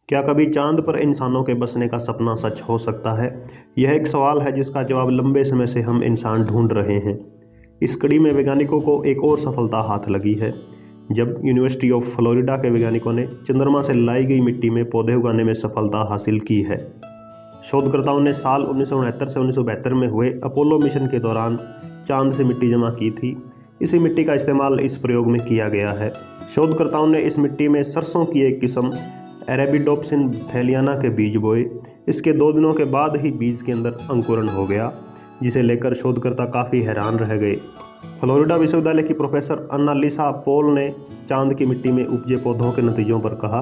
क्या कभी चांद पर इंसानों के बसने का सपना सच हो सकता है? यह एक सवाल है जिसका जवाब लंबे समय से हम इंसान ढूंढ रहे हैं। इस कड़ी में वैज्ञानिकों को एक और सफलता हाथ लगी है, जब यूनिवर्सिटी ऑफ फ्लोरिडा के वैज्ञानिकों ने चंद्रमा से लाई गई मिट्टी में पौधे उगाने में सफलता हासिल की है। शोधकर्ताओं ने साल 1969 से 1972 में हुए अपोलो मिशन के दौरान चांद से मिट्टी जमा की थी। इसी मिट्टी का इस्तेमाल इस प्रयोग में किया गया है। शोधकर्ताओं ने इस मिट्टी में सरसों की एक किस्म अरेबिडोप्सिस थैलियाना के बीज बोए। इसके 2 दिनों के बाद ही बीज के अंदर अंकुरण हो गया, जिसे लेकर शोधकर्ता काफ़ी हैरान रह गए। फ्लोरिडा विश्वविद्यालय की प्रोफेसर अन्नालिसा पॉल ने चांद की मिट्टी में उपजे पौधों के नतीजों पर कहा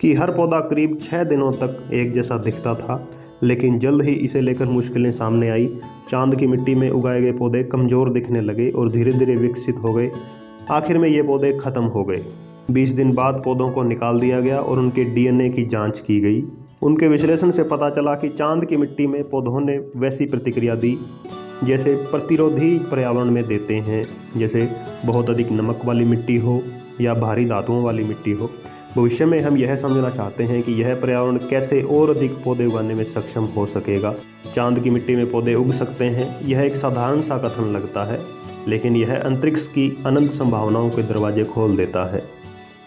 कि हर पौधा करीब 6 दिनों तक एक जैसा दिखता था, लेकिन जल्द ही इसे लेकर मुश्किलें सामने आई। चांद की मिट्टी में उगाए गए पौधे कमज़ोर दिखने लगे और धीरे धीरे विकसित हो गए। आखिर में ये पौधे ख़त्म हो गए। 20 दिन बाद पौधों को निकाल दिया गया और उनके डीएनए की जांच की गई। उनके विश्लेषण से पता चला कि चांद की मिट्टी में पौधों ने वैसी प्रतिक्रिया दी जैसे प्रतिरोधी पर्यावरण में देते हैं, जैसे बहुत अधिक नमक वाली मिट्टी हो या भारी धातुओं वाली मिट्टी हो। भविष्य में हम यह समझना चाहते हैं कि यह पर्यावरण कैसे और अधिक पौधे उगाने में सक्षम हो सकेगा। चांद की मिट्टी में पौधे उग सकते हैं, यह एक साधारण सा कथन लगता है, लेकिन यह अंतरिक्ष की अनंत संभावनाओं के दरवाजे खोल देता है।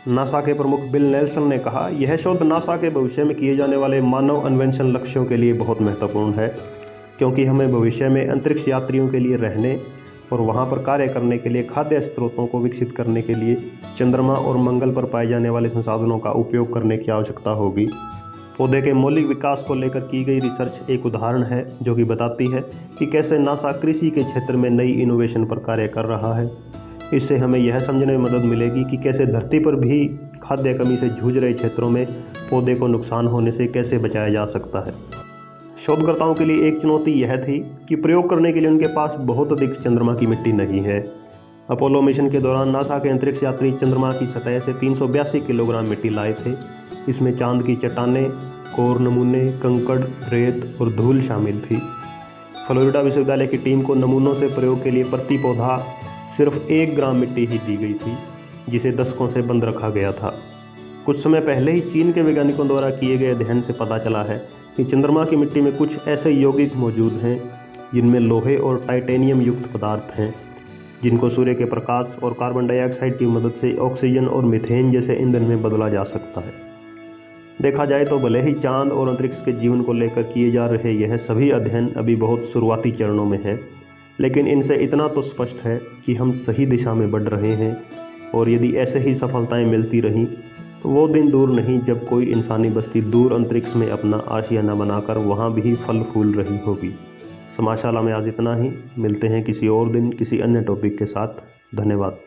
नासा के प्रमुख बिल नेल्सन ने कहा, यह शोध नासा के भविष्य में किए जाने वाले मानव अन्वेषण लक्ष्यों के लिए बहुत महत्वपूर्ण है, क्योंकि हमें भविष्य में अंतरिक्ष यात्रियों के लिए रहने और वहां पर कार्य करने के लिए खाद्य स्रोतों को विकसित करने के लिए चंद्रमा और मंगल पर पाए जाने वाले संसाधनों का उपयोग करने की आवश्यकता होगी। पौधे के मौलिक विकास को लेकर की गई रिसर्च एक उदाहरण है जो कि बताती है कि कैसे नासा कृषि के क्षेत्र में नई इनोवेशन पर कार्य कर रहा है। इससे हमें यह समझने में मदद मिलेगी कि कैसे धरती पर भी खाद्य कमी से जूझ रहे क्षेत्रों में पौधे को नुकसान होने से कैसे बचाया जा सकता है। शोधकर्ताओं के लिए एक चुनौती यह थी कि प्रयोग करने के लिए उनके पास बहुत अधिक चंद्रमा की मिट्टी नहीं है। अपोलो मिशन के दौरान नासा के अंतरिक्ष यात्री चंद्रमा की सतह से 382 किलोग्राम मिट्टी लाए थे। इसमें चांद की चट्टानें, कोर नमूने, कंकड़, रेत और धूल शामिल थी। फ्लोरिडा विश्वविद्यालय की टीम को नमूनों से प्रयोग के लिए प्रति पौधा सिर्फ 1 ग्राम मिट्टी ही दी गई थी, जिसे दशकों से बंद रखा गया था। कुछ समय पहले ही चीन के वैज्ञानिकों द्वारा किए गए अध्ययन से पता चला है कि चंद्रमा की मिट्टी में कुछ ऐसे यौगिक मौजूद हैं जिनमें लोहे और टाइटेनियम युक्त पदार्थ हैं, जिनको सूर्य के प्रकाश और कार्बन डाइऑक्साइड की मदद से ऑक्सीजन और मीथेन जैसे ईंधन में बदला जा सकता है। देखा जाए तो भले ही चांद और अंतरिक्ष के जीवन को लेकर किए जा रहे यह सभी अध्ययन अभी बहुत शुरुआती चरणों में हैं, लेकिन इनसे इतना तो स्पष्ट है कि हम सही दिशा में बढ़ रहे हैं। और यदि ऐसे ही सफलताएं मिलती रहीं तो वो दिन दूर नहीं जब कोई इंसानी बस्ती दूर अंतरिक्ष में अपना आशियाना बनाकर वहाँ भी फल फूल रही होगी। समाजशाला में आज इतना ही। मिलते हैं किसी और दिन किसी अन्य टॉपिक के साथ। धन्यवाद।